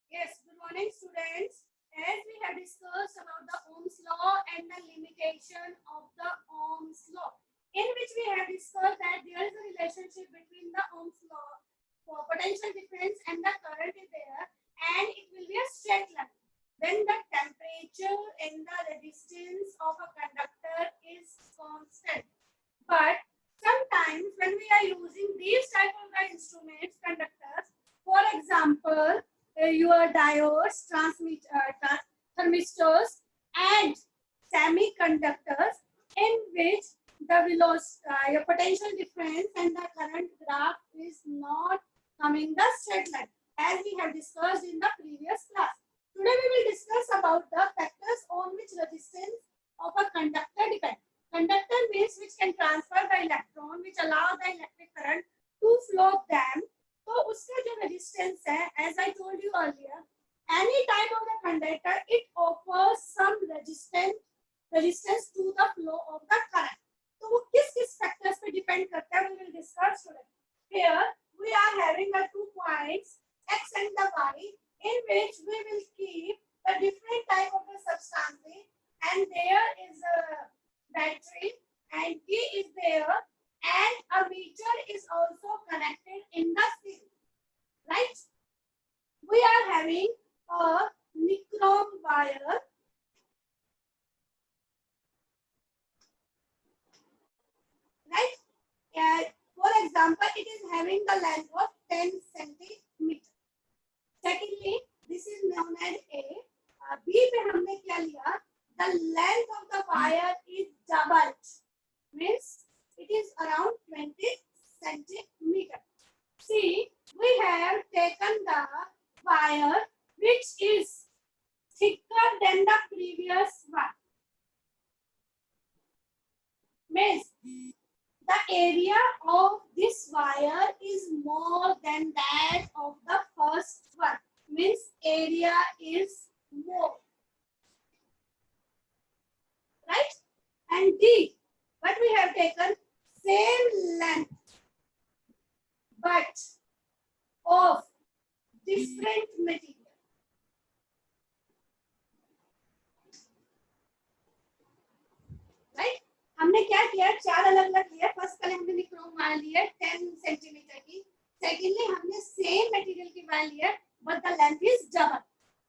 Yes, good morning, students. As we have discussed about the Ohm's law and the limitation of the Ohm's law, in which we have discussed that there is a relationship between the Ohm's law for potential difference and the current is there, and it will be a straight line. When the temperature and the resistance of a conductor is constant. But sometimes when we are using these type of the instruments, conductors, for example, your diodes, thermistors, and semiconductors, in which the velocity, your potential difference and the current graph is not coming the straight line, as we have discussed in the previous class. Today we will discuss about the factors on which resistance of a conductor depends. Conductor means which can transfer the electron, which allow the electric current to flow them. तो उसका जो resistance है, as I told you earlier, any type of the conductor, it offers some resistance to the flow of the current. तो वो किस factors पे depend करता है, we will discuss today. Here we are having the 2 points, x and the y, in which we will keep the different type of the substances, and there is a battery and key is there, and a meter is also connected in the field, right? We are having a nichrome wire, right? For example, it is having the length of 10 centimeter. Secondly, this is known as A. B पे हमने क्या लिया? The length of the wire is doubled, means it is around 20 centimeter. See, we have taken the wire which is thicker than the previous one. Means the area of this wire is more than that of the first one. Means area is more. Right? And D, what we have taken, same length but of different material. Right? हमने क्या किया, 4 अलग-अलग लिए. First पहले हमने nichrome wire लिया 10 centimetre की. Secondly हमने सेम मटेरियल की वायर लिया, but the length is double.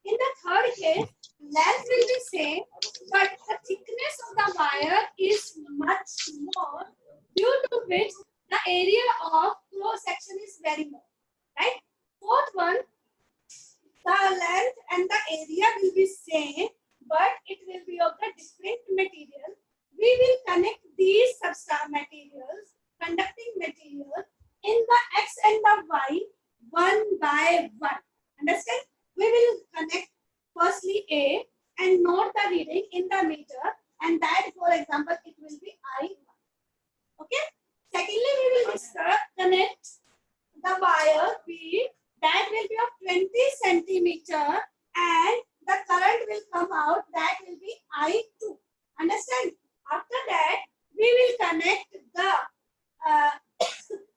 In the third case, length will be same, but the thickness of the wire is much more, due to which the area of cross section is very more. Right? Fourth one, the length and the area will be same, but it will be of the different material. We will connect these substance materials, conducting materials, in the x and the y, one by one. Understand? We will connect firstly A and note the reading in the meter, and that, for example, it will be I1. Okay? Secondly, we will connect the wire B, that will be of 20 centimeter, and the current will come out, that will be I2. Understand? After that, we will connect the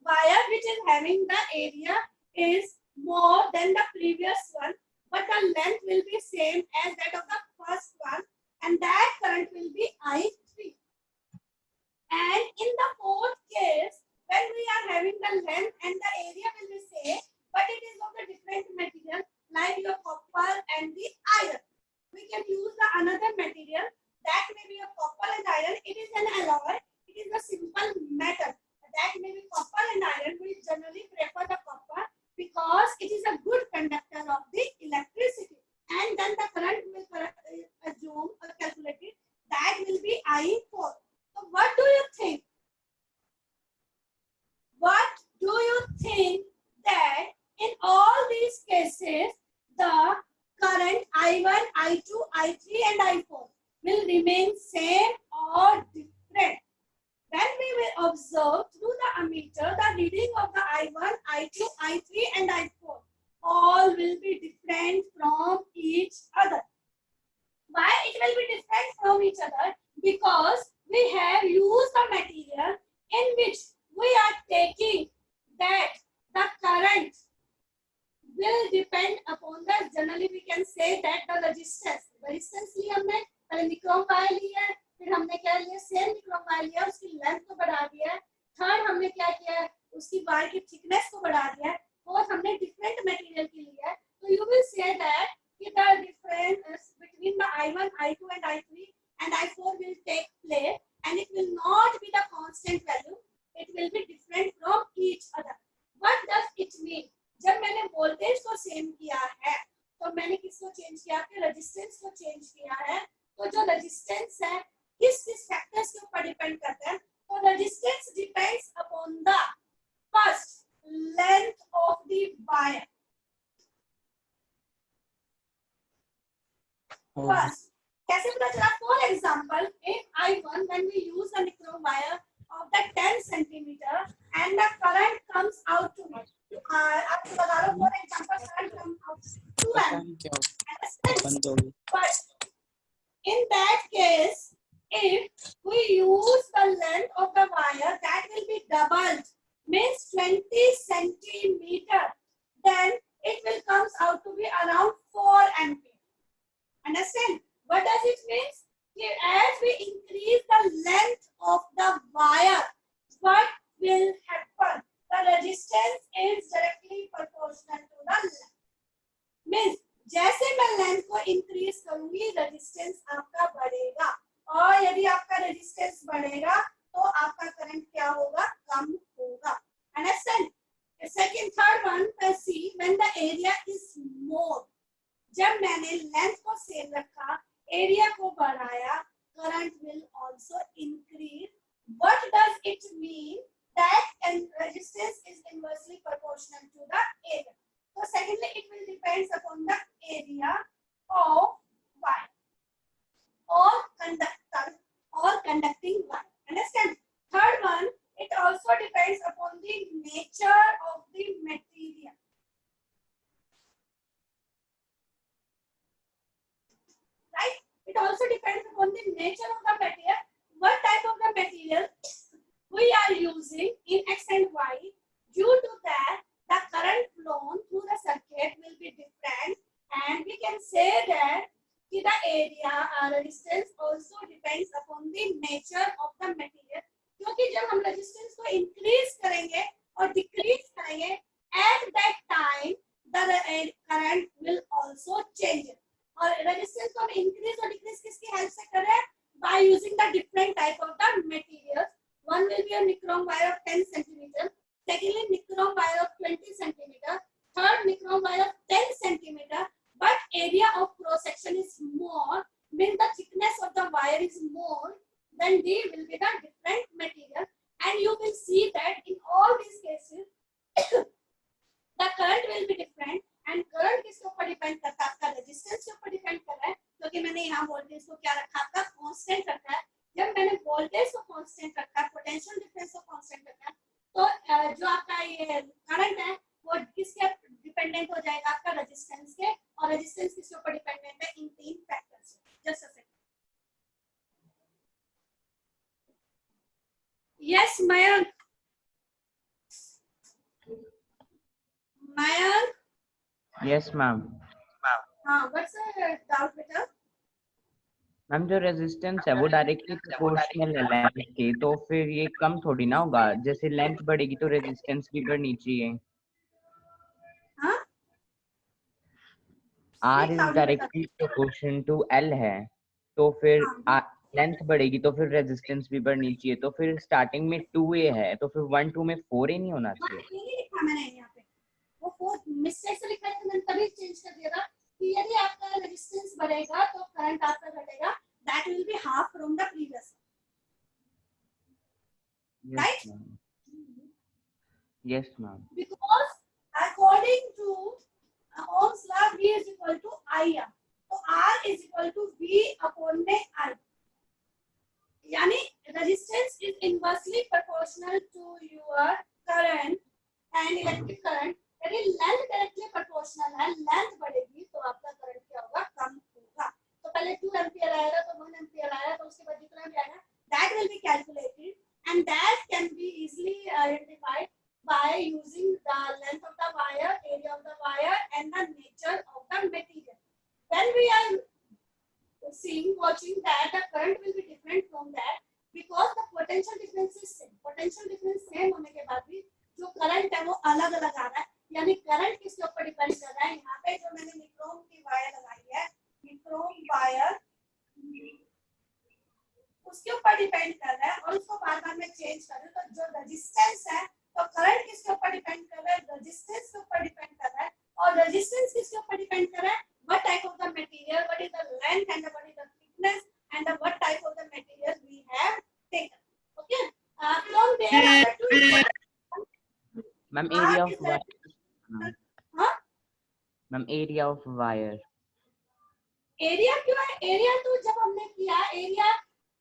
wire which is having the area is more than the previous one, but the length will be same as that of the first one, and that current will be I3. And in the fourth case, when we are having the length and the area will be same, but it is of a different material, like your copper and the iron. We can use the another material that may be a copper and iron. It is an alloy. It is a simple metal. That may be copper and iron. We generally prefer the copper because it is a good conductor of the electricity. And then the current will assume or calculated, that will be I4. So what do you think? What do you think that in all these cases, the current I1, I2, I3 and I4 will remain same or different? When we will observe through the ammeter, the reading of the I1, I2, I3 and I4 all will be different from each other. Why it will be different from each other? Because we have used the material in which we are taking that the current will depend upon the, generally we can say that the resistance ली हमने, पहले nichrome wire लिया है, फिर हमने क्या लिया, same nichrome wire लिया, उसकी लेंथ को बढ़ा दिया है, थर्ड हमने क्या किया है, उसकी वायर की थिकनेस को बढ़ा दिया है, फोर्थ हमने डिफरेंट मटेरियल की लिया है. तो यू विल से दैट कि the difference between the I1, I2 and I3 and I4 will take place and it will not be the constant value, it will be different from each other. What does it mean? जब मैंने voltage को same किया है तो मैंने किसको change किया, आपके रेजिस्टेंस को चेंज किया है. तो जो रेजिस्टेंस है किस किस फैक्टर्स के ऊपर डिपेंड करता है, तो resistance depends upon the first length of the wire. First, कैसे पता चला? For example, if I1 when we use the nichrome wire of the 10 centimeter and the current comes out to me, आपको बता रहा हूँ, for example current comes out to 2 amp. But in that case, if we use the length of the wire that will be doubled, means 20 centimeter, then it will comes out to be around 4 ampere. Understand? What does it mean? As we increase the length of the wire, what will happen? The resistance is directly proportional to the length. Means जैसे मैं length को increase करूंगी resistance आपका बढ़ेगा, और यदि आपका resistance बढ़ेगा तो आपका करंट क्या होगा, कम होगा. Understand? Second, third one, see when the area is more. जब मैंने लेंथ को सेम रखा, एरिया को बढ़ाया, current will also increase. What does it mean? That resistance is inversely proportional to the area. तो secondly it will depends upon the area of wire और conductor और conducting wire. Understand? Third one, it also depends upon the nature of the material. Right? It also depends upon the nature of the material, what type of the material we are using in X and Y. Due to that, the current flown through the circuit will be different, and we can say that the area resistance also depends upon the nature of the material. क्योंकि जब हम resistance को increase करेंगे और decrease करेंगे, at that time the current will also change. और resistance को हम इंक्रीज और डिक्रीज किसकी हेल्प से कर रहे हैं, by using the different type of the materials. One will be a nichrome wire of 10 centimetre, secondly nichrome wire of 20 centimetre, third nichrome wire of 10 centimetre, but area of cross section is more, mean the thickness of the wire is more, then the will be the different material. And you will see that in all these cases the current will be different. And current किसके ऊपर depend करता है, आपका resistance के ऊपर depend कर रहा है, क्योंकि मैंने यहाँ वोल्टेज को क्या रखा, आपका कांस्टेंट रखा है. जब मैंने वोल्टेज को कांस्टेंट रखा है, पोटेंशियल डिफरेंस को कांस्टेंट रखा है, तो जो आपका ये करंट है वो किसके डिपेंडेंट हो जाएगा, आपका रेजिस्टेंस के. और रेजिस्टेंस किसके ऊपर डिपेंडेंट है, इन तीन factors. Just a second. Yes Mayank. Mayank. Yes ma'am. हाँ, व्हाट्स द डाउट बेटा? मैम जो रेजिस्टेंस है वो डायरेक्टली प्रोपोर्शनल है लेंथ के, तो फिर ये कम थोड़ी ना होगा. जैसे लेंथ बढ़ेगी तो रेजिस्टेंस भी बढ़नी चाहिए. हाँ, R is directly proportion to L है, तो फिर लेंथ बढ़ेगी तो फिर रेजिस्टेंस भी बढ़नी चाहिए. तो फिर स्टार्टिंग में 2a है तो फिर 1 2 में 4a नहीं होना चाहिए. ये नहीं लिखा मैंने यहाँ पे, वो 4 मिस्टेक से लिखा है, तो मैंने तभी चेंज कर दिया था कि यदि आपका रेजिस्टेंस बढ़ेगा तो करंट आपका घटेगा. That will be half from the previous. Right? Yes ma'am. Because according to Ohm's law, V is equal to IR. तो R is equal to V upon में I. यानी resistance is inversely proportional to your current and electric current. यदि length directly proportional है, length बढ़ेगी तो आपका current क्या होगा, कम होगा. तो पहले 2 एम्पीयर आएगा तो 1 एम्पीयर आएगा, तो उसके बाद कितना भी आएगा, that will be calculated and that can be easily identified by using the length of the wire, area of the wire किसके ऊपर डिपेंड कर रहा है, यहाँ पे जो मैंने निक्रोम की वायर लगाई है, निक्रोम वायर उसके ऊपर डिपेंड कर रहा है और उसको बार बार मैं चेंज कर रही हूँ, तो जो रेजिस्टेंस है, तो करंट किसके ऊपर डिपेंड कर रहा है, रेजिस्टेंस के ऊपर डिपेंड कर रहा है, और रेजिस्टेंस किसके ऊपर डिपेंड कर रहा है, what type of the material, what is the length and what is the thickness and what type of the material we have taken. Okay, from there I have to ma'am area of wire, हाँ ma'am area of wire, area क्यों है, area तो जब हमने किया, area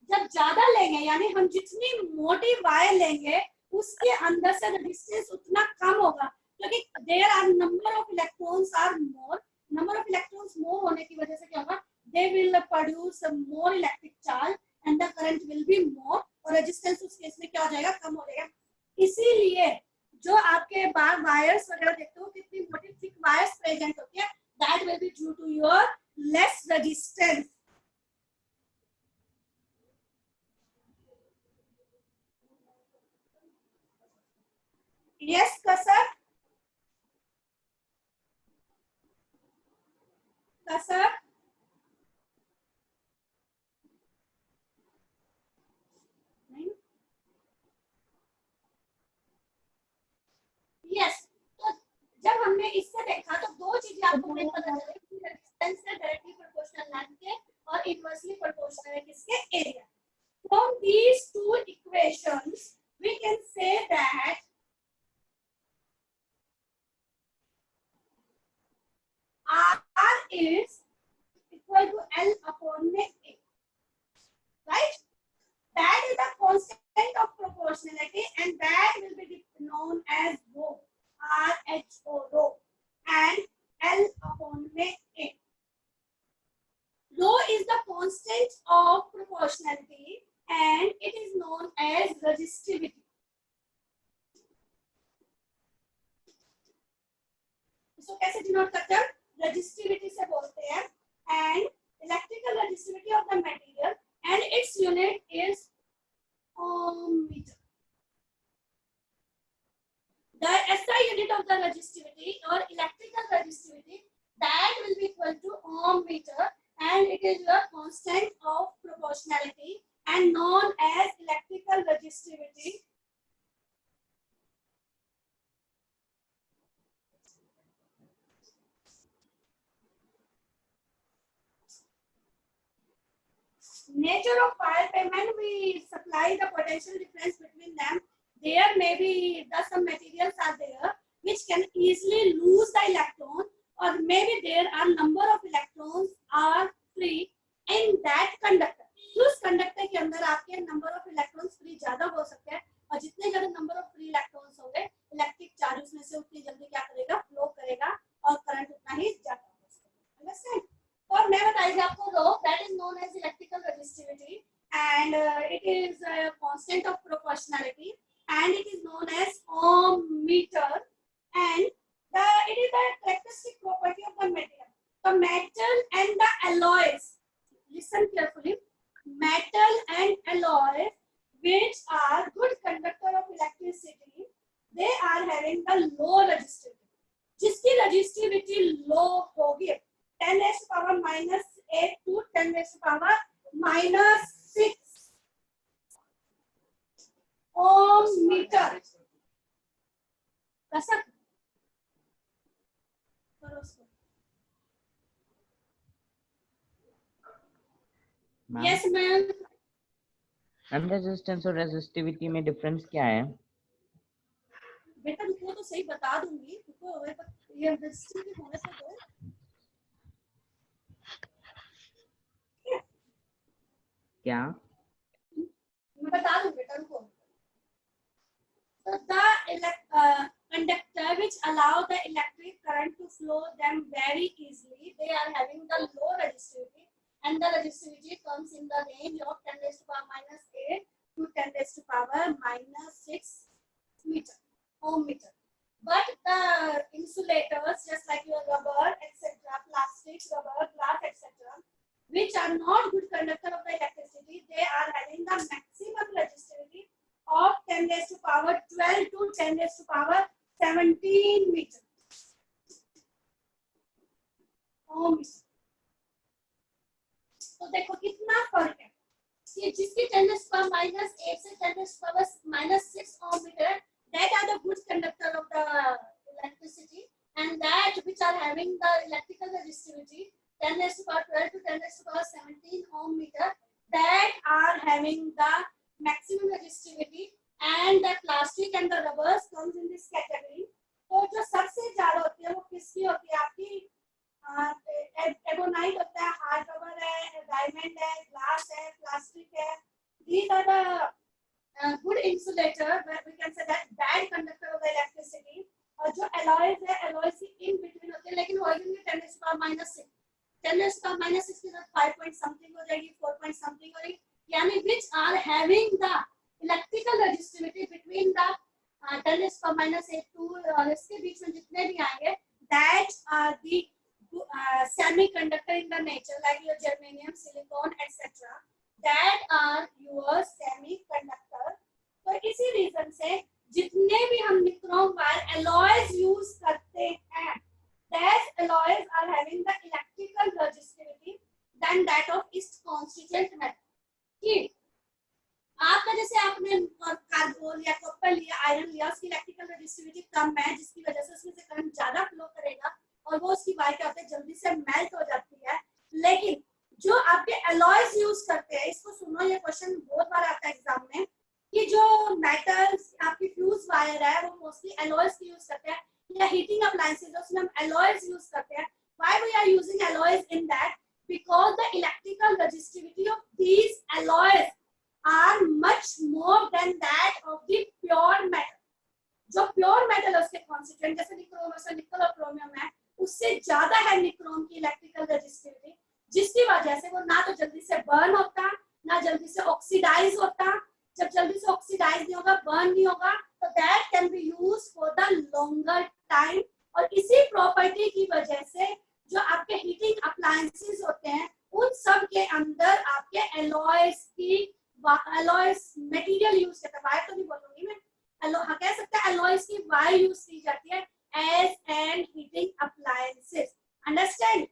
जब ज्यादा लेंगे यानी हम जितनी मोटी वायर लेंगे उसके अंदर से रेजिस्टेंस उतना कम होगा, क्योंकि there are number of electrons are more, number of electrons more होने की वजह से क्या होगा, they will produce more electric charge and the current will be more, और रेजिस्टेंस उस केस में क्या हो जाएगा, कम हो जाएगा। इसीलिए जो आपके बार वायर्स वगैरह देखते हो कितनी मोटी थिक वायर्स प्रेजेंट होती है, that will be due to your less resistance. Yes, Kasar. Kasar. Yes. तो जब हमने इससे देखा तो दो चीजें आपको मेन पता चली कि रेजिस्टेंस है डायरेक्टली प्रोपोर्शनल लेंथ के और इनवर्सली प्रोपोर्शनल है किसके, area. From these two equations, we can say that R is equal to L upon A, right? That is the constant of proportionality, and that will be known as rho, RHO rho, and L upon A. Rho is the constant of proportionality, and it is known as resistivity. इसको कैसे denote करते हैं, resistivity से बोलते हैं, and electrical resistivity of the material, and its unit is ohm meter. The SI unit of the resistivity or electrical resistivity, that will be equal to ohm meter, and it is a constant of proportionality and known as electrical resistivity. Nature of wire payment, we supply the potential difference between them. There may be some materials are there which can easily lose the electron, or maybe there are number of electrons are free in that conductor. उस conductor के अंदर आपके number of electrons free ज्यादा हो सकते हैं, और जितने ज्यादा नंबर ऑफ फ्री इलेक्ट्रॉन्स होंगे, इलेक्ट्रिक चार्ज उसमें से उतनी जल्दी क्या करेगा, फ्लो करेगा, और करंट उतना ही ज्यादा होगा। अंडरस्टैंड? और मैं बताइए आपको rho, that is known as electrical resistivity, and it is a constant of proportionality, and it is known as ohm meter, and it is the characteristic property of the material. The metal and the alloys, listen carefully, metal and alloys which are good conductor of electricity, they are having the low resistivity. जिसकी resistivity low होगी 10 raised to power -8 to 10 raised to power -6 ohm meter. कैसा करो उसको? Yes ma'am. Ma'am resistance और resistivity में difference क्या है? बेटा रुको तो सही बता दूंगी, रुको ये रेजिस्टिविटी होने से दो, क्या? मैं बता दूं बेटा रुको। So the conductor which allow the electric current to flow them very easily, they are having the low resistivity, and the resistivity comes in the range of 10 raised to power -8 to 10 raised to power -6 meter, ohm meter. But the insulators, just like your rubber, etc., plastics, rubber, glass, etc., which are not good conductor of the electricity, they are having the maximum resistivity of 10 raised to power 12 to 10 raised to power 17 meter. ohms। तो देखो कितना फर्क है कि जिसकी 10⁻⁻8 से 10⁻⁻6 ohm meter, that are the good conductor of the electricity, and that which are having the electrical resistivity 10⁻12 to 10⁻17 ohm meter, that are having the maximum resistivity, and the plastic and the rubbers comes in this category। तो जो सबसे ज्यादा होती है वो किसकी होती है? आपकी एबोनाइट होता है, हार्ड रबर है, डायमंड है, ग्लास है, प्लास्टिक है। These are the good insulator, where we can say that bad conductor of the electricity। और जो alloys है, alloys की in between होते हैं, लेकिन होगी 10⁻⁻6 10⁻⁻6 के साथ 5 point something हो जाएगी, 4 point something हो जाएगी, यानी which are having the electrical resistivity between the 10⁻⁸ to इसके बीच में जितने भी आएंगे, that are the semiconductor in the nature, like your germanium, silicon, etc. that are your semiconductor। तो इसी रीजन से जितने भी हम निक्रोम वायर alloys यूज करते हैं, that alloys are having the electrical resistivity than that of its constituent metal। ठीक, आपका जैसे आपने कार्बन या कॉपर लिया, आयरन लिया, उसकी इलेक्ट्रिकल रेजिस्टिविटी कम है, जिसकी वजह से उसमें से करंट ज्यादा फ्लो करेगा और वो उसकी वायर क्या होता है, जल्दी से मेल्ट हो जाती है। लेकिन जो आपके अलॉयज यूज करते हैं, इसको सुनो, ये क्वेश्चन बहुत बार आता है एग्जाम में, कि जो मेटल्स आपकी फ्यूज वायर है वो मोस्टली अलॉयज की यूज करते हैं, या हीटिंग अप्लायंसेस उसमें हम अलॉयज यूज करते हैं। Why we are using alloys in that? Because the electrical resistivity of these alloys are much more than that of the pure metal। जो प्योर मेटल है उसके कॉन्स्टिट्यूएंट, जैसे निक्रोम है, निकल और क्रोमियम है, उससे ज्यादा है निक्रोम की इलेक्ट्रिकल रेजिस्टिविटी, जिसकी वजह से वो ना तो जल्दी से बर्न होता, ना जल्दी से ऑक्सीडाइज होता। जब जल्दी से ऑक्सीडाइज नहीं होगा, बर्न नहीं होगा, तो that can be used for the longer time. और इसी प्रॉपर्टी की वजह से जो आपके हीटिंग अप्लायंसेस होते हैं, उन सब के अंदर आपके अलॉयज की अलॉयज मटेरियल यूज करता है, वायर तो नहीं बोलूंगी मैं, हाँ कह सकते हैं अलॉयज की वायर यूज की जाती है as an heating appliances. Understand?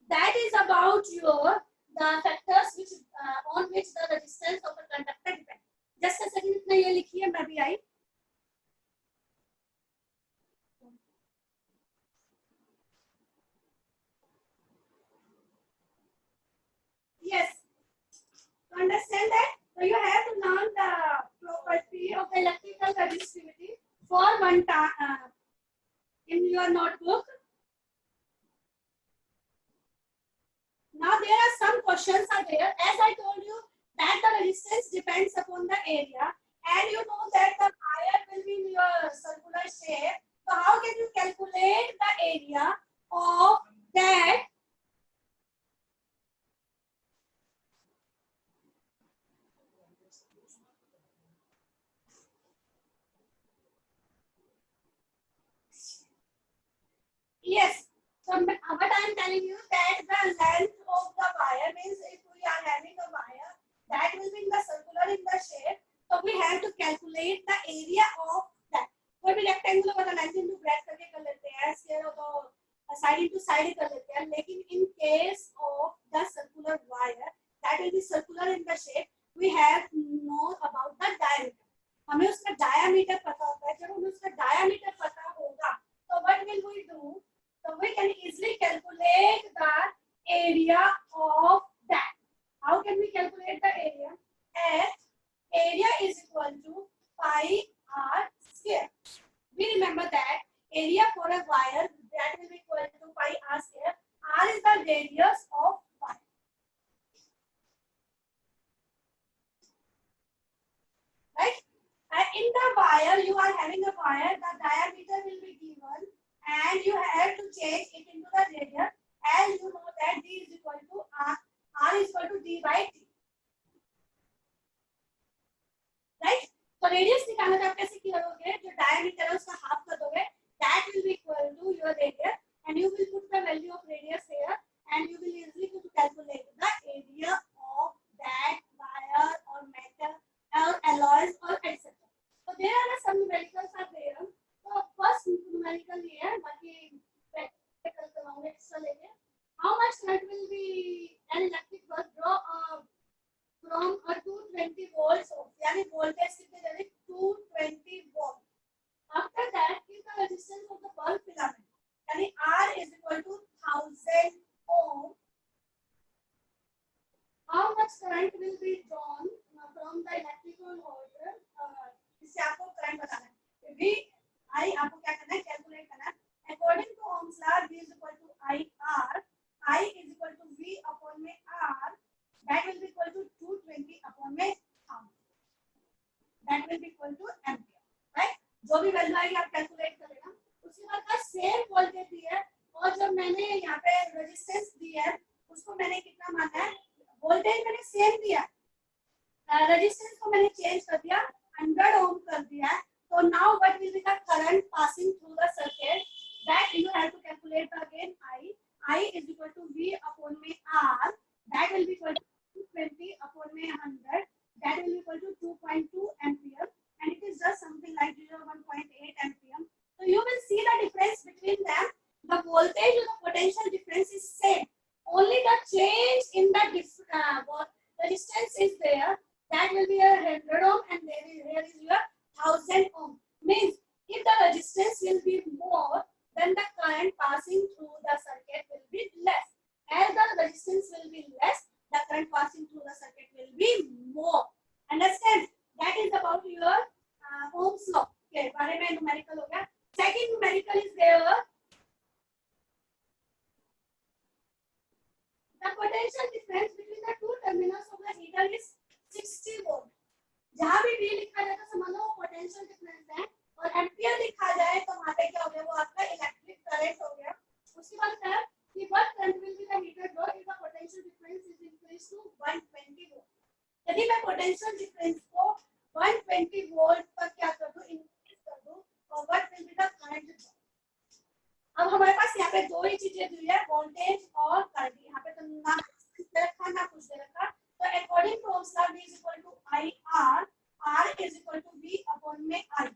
That is about your the factors which on which the resistance of a conductor depend. Just a second, इतना ये लिखिए, मैं भी आई। Yes, to understand that, so you have to learn the property of the electrical resistivity for one time in your notebook. Now there are some questions are there. As I told you that the resistance depends upon the area, and you know that the wire will be in your circular shape. So how can you calculate the area of that? Yes. So what I am telling you that the length of the wire means if we are having a wire that will be in the circular in the shape, so we have to calculate the area of that। कोई भी rectangular होगा तो length into breadth करके कर लेते हैं, square हो तो साइड इनटू साइड कर लेते हैं, लेकिन in case of the circular wire that will be circular in the shape, we have know about the diameter। हमें उसका डायमीटर पता होता है। जब हमें उसका डायमीटर पता होगा तो what will we do? So we can easily calculate the area of that। How can we calculate the area? As area is equal to pi r square। We remember that area for a wire that will be equal to pi r square। R is the radius of wire, right? And in the wire you are having a wire, the diameter will be given, and you have to change it into the radius, as you know that d is equal to r is equal to d by t, right? तो radius निकालना तो आप कैसे करोगे? जो diameter है उसका half कर दोगे, that will be equal to your radius, and you will put the value of radius here, and you will easily calculate the area of that wire or metal or alloys or etc। So there are some numericals are there। तो first numerical ये है, बाकी practical करवाऊंगा extra लेके। How much current will be an electric bulb draw from a 220 volts of यानी voltage कितने दे रहे 220 volt. After that, if the resistance of the bulb filament यानी R is equal to 1000 ohm, how much current will be drawn from the electrical order? इससे आपको current बताना है. V I आपको क्या करना है कैलकुलेट करना है. According to Ohm's law, V is equal to IR. I is equal to V upon में R. That will be equal to 220 upon में 1000. That will be equal to ampere. Right? जो भी वैल्यू आएगी आप calculate कर लेना. उसके बाद का सेम वोल्टेज दी है और जब मैंने यहाँ पे रेजिस्टेंस दी है उसको मैंने कितना माना है. वोल्टेज मैंने सेम दिया, रेजिस्टेंस को मैंने चेंज कर दिया 100 ओम कर दिया. तो now what will be the current passing through the circuit. That you have to calculate again. I is equal to V upon में R. That will be equal to 220 upon में 100. That will be equal to 2.2 ampere, and it is just something like 1.8 ampere. So you will see the difference between them. The voltage and the potential difference is same. Only the change in the resistance is there. That will be a 100 ohm, and here is your 1000 ohm. Means if the resistance will be more, then the current passing through the circuit will be less. As the resistance will be less, the current passing through the circuit will be more. Understand? That is about your Ohm's law. Okay, बारे में numerical हो गया. Second numerical is there. The potential difference between the two terminals of the heater is 60 volt. जहाँ भी V लिखा जाए तो समझ लो वो potential difference है और एम्पियर लिखा जाए तो वहाँ पे क्या हो गया वो आपका इलेक्ट्रिक करंट हो गया. उसके बाद क्या है कि what current will be the heater draw if the potential difference is increased to 120 volt. यदि मैं potential difference को 120 volt पर क्या कर दूँ इंक्रीज कर दूँ और what will be the current draw. अब हमारे पास यहाँ पे दो ही चीजें दी है वोल्टेज और करंट. यहाँ पे तो ना कुछ दे रखा ना कुछ दे रखा. तो according to Ohm's law V is equal to IR. R is equal to V upon में I.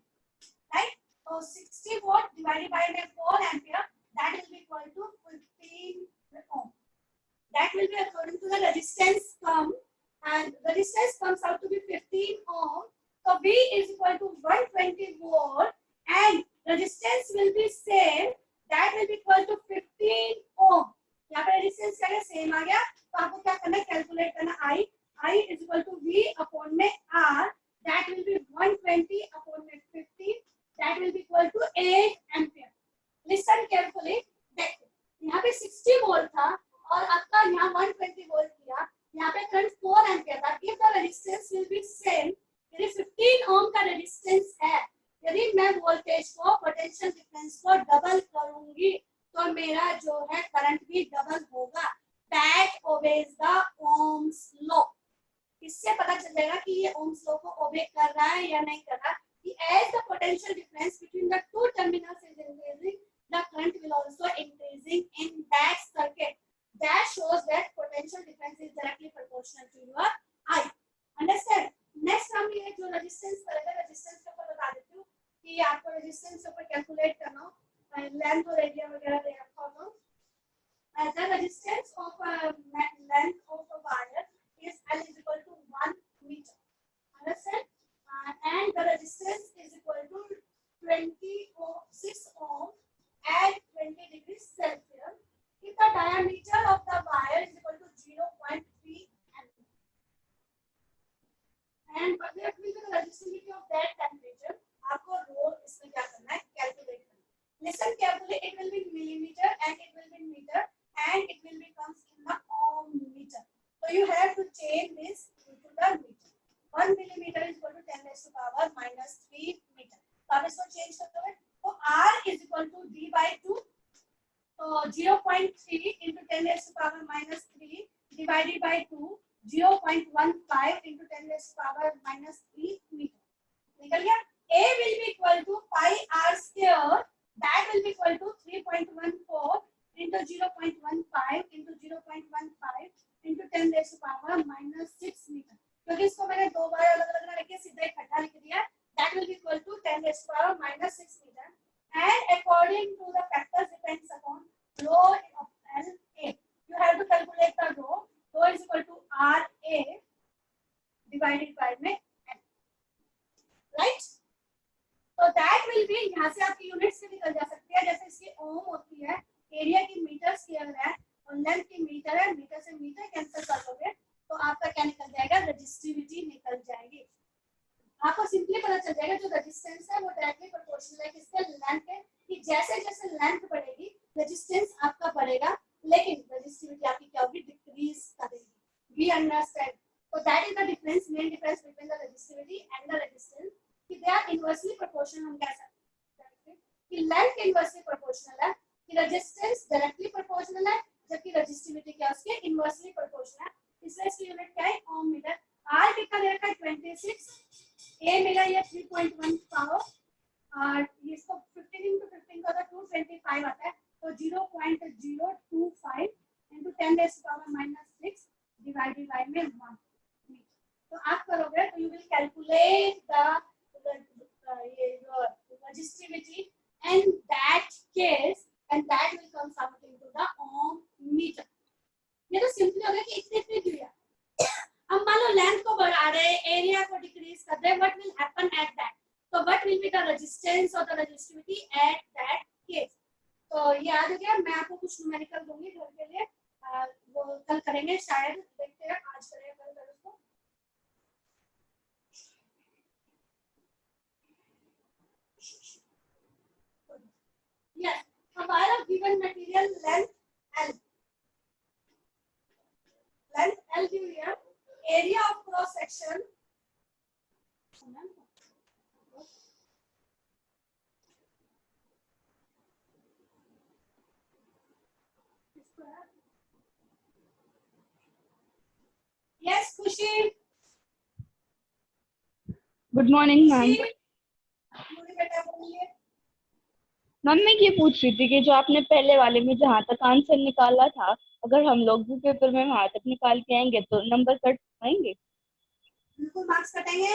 Right? So 60 volt divided by 4 ampere. That will be equal to 15 ohm. That will be according to the resistance term, and the resistance comes out to be 15 ohm. So V is equal to 120 volt, and resistance will be same. That will be equal to 15 ohm. यहाँ पे resistance क्या है same आ गया. तो आपको क्या करना है कैलकुलेट करना. I is equal to V upon में R. That will be 120 upon में 50. That will be equal to 8 ampere. Listen carefully. देखो यहाँ पे 60 वोल्ट था और आपका यहाँ 120 वोल्ट किया. यहाँ पे करंट 4 एम्पियर था. If the resistance will be same, यदि 15 ओम का रेजिस्टेंस है, यदि मैं वोल्टेज को पोटेंशियल डिफरेंस को डबल करूंगी तो मेरा जो है करंट भी डबल होगा. That obeys the Ohm's law. इससे पता चल जाएगा कि ये Ohm's law को ओबे कर रहा है या नहीं कर रहा. As the potential difference between the two terminals is increasing, the current will also increasing in that circuit. That shows that potential difference is directly proportional to your I. Understand? Next हम ये जो resistance करेंगे, resistance के ऊपर बता देती हूँ कि आपको resistance के ऊपर कैलकुलेट करना हो. लेंथ और एरिया वगैरह दे रखा हो तो the resistance of length of a wire is L is equal to 1 meter. Understand? And the resistance is equal to 26 ohm at 20 degrees Celsius. If the diameter of the wire is equal to 0.3 mm, and what will be the resistivity of that temperature? आपको रो इसमें क्या करना है calculate करना. Listen carefully. It will be millimeter and it will be meter and it will become in the ohm meter. So you have to change this into the meter. 1 millimeter is equal to 10 raised to power minus 3 meter. तो आप इसको change कर दोगे तो R is equal to D by 2. So 0.3 into 10 raised to power minus 3 divided by 2. 0.15 into 10 raised to power minus 3 meter. निकल गया. A will be equal to pi R square. That will be equal to 3.14 into 0.15 into 0.15 into 10 raised to power minus 6 meter. क्योंकि इसको मैंने दो बार अलग-अलग लिखे सीधा इकट्ठा लिख दिया. That will be equal to 10 raised to power minus 6 meter. And according to the factors depends upon law of LA, you have metre square है और लेंथ की मीटर है, मीटर से मीटर कैंसिल कर लोगे तो आपका क्या निकल जाएगा, रजिस्टिविटी निकल जाएगी। आपको सिंपली पता चल जाएगा जो रेजिस्टेंस है वो डायरेक्टली प्रोपोर्शनल है किसके, लेंथ के, कि जैसे जैसे लेंथ बढ़ेगी रेजिस्टेंस आपका बढ़ेगा, लेकिन रेजिस्टिविटी आपकी क्या होगी, डिक्रीज करेगी। We understand, so that is the difference, main difference between the resistivity and the resistance, कि they are inversely proportional। हम कह सकते हैं कि लेंथ इनवर्सली प्रोपोर्शनल है, कि रेजिस्टेंस डायरेक्टली प्रोपोर्शनल है, जबकि रेजिस्टिविटी क्या उसके इनवर्सली प्रोपोर्शनल है। इसलिए इसकी यूनिट क्या है, ओम मीटर। आर कितना दे रखा है 26, ए मिला ये 3.1 पावर, और इसको 15 into 15 का 225 आता है, तो 0.025 into 10 raised to power -6 divided by में 1। तो आप करोगे तो you will calculate the resistivity and that case and that will comes out into the ohm meter। ये तो सिंपली हो गया कि इतने इतने दिया। हम मान लो लेंथ को बढ़ा रहे हैं, एरिया को डिक्रीज कर रहे हैं, what will happen at that, तो what will be the resistance और the resistivity at that case. तो याद हो गया, मैं आपको कुछ न्यूमेरिकल दूंगी घर के लिए, वो कल करेंगे शायद, देखते हैं आज करेंगे कल करें उसको। Yes, a wire of given material length L given here, area of cross section yes खुशी गुड मॉर्निंग मैम। मुझे बेटा बोलिए। मैम मैं ये पूछ रही थी कि जो आपने पहले वाले में जहाँ तक आंसर निकाला था, अगर हम लोग भी पेपर में वहां तक निकाल के आएंगे तो नंबर कट आएंगे? बिल्कुल मार्क्स कटेंगे,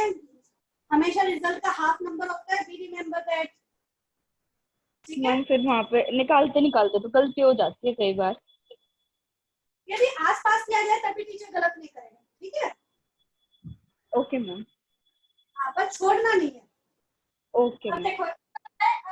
हमेशा रिजल्ट का हाफ नंबर होता है, बी रिमेंबर दैट। ठीक है, मैम फिर वहाँ पे निकालते निकालते तो गलती हो जाती है कई बार। यदि आसपास किया जाए तभी टीचर गलत नहीं करेगा, ठीक है। Okay ma'am. पर छोड़ना नहीं है। ओके अब मैम। देखो,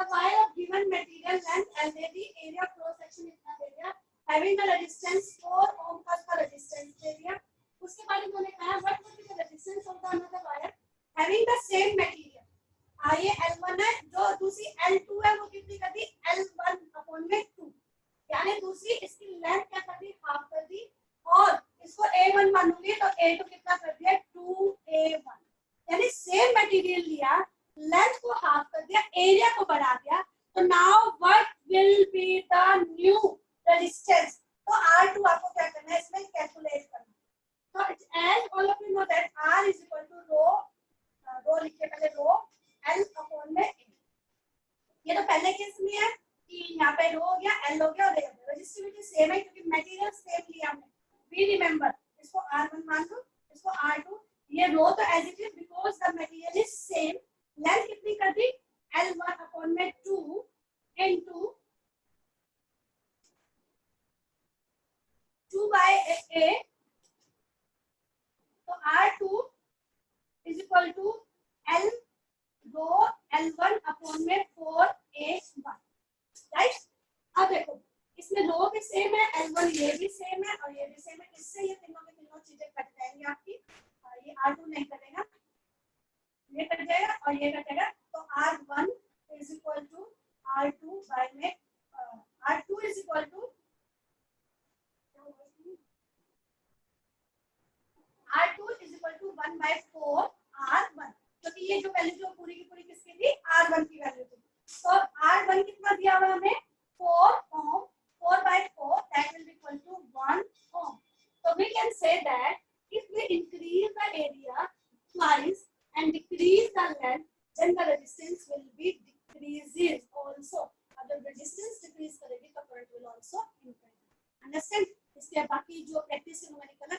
a wire of given material length L they the, area cross section इतना दे दिया, having the resistance 4 ohm का उसका resistance दे दिया। उसके बाद इन्होंने कहा what would be the resistance of the another wire having the same material। ये L1 है, जो दूसरी L2 है वो कितनी कर दी, L1 अपॉन में 2, यानी दूसरी इसकी लेंथ क्या कर दी, हाफ कर दी, और इसको A1 मानूंगी तो A2 कितना कर दिया 2A1, यानी सेम मटेरियल लिया, लेंथ को हाफ कर दिया, एरिया को बढ़ा दिया, तो now what will be the new resistance. तो R2 आपको क्या करना है, इसमें कैलकुलेट करना। तो as all of you know that R is equal to rho लिखिए पहले, रो L अपॉन में A। ये तो पहले केस में है कि यहाँ पे रो हो गया, L हो गया और A हो गया। रेजिस्टिविटी सेम है क्योंकि मटेरियल सेम लिया हमने। वी रिमेंबर, इसको R1 मान लो, इसको R2, ये रो तो as it is because the material is same. Length कितनी कर दी, L1 अपॉन में 2 into 2 by A, तो R2 is equal to L rho L1 upon में 4A1, राइट। अब देखो इसमें रो भी सेम है, L1 ये भी सेम है और ये भी सेम है, इससे ये तीनों के तीनों चीजें कट जाएंगी आपकी, ये R2 नहीं कटेगा, ये कट जाएगा और ये कटेगा, तो R1 is equal to R2 by में R2 is equal to R2 is equal to 1 by 4 R1, क्योंकि ये जो वैल्यू जो पूरी की पूरी किसकी थी, R1 की वैल्यू थी। तो R1 कितना दिया हुआ हमें 4 ohm, 4 by 4 that will be equal to 1 ohm। So we can say that if we increase the area twice and decrease the length, then the resistance will be decreases also। अगर resistance decrease करेगी तो current will also increase। Understand? इसके बाकी जो practice numerical है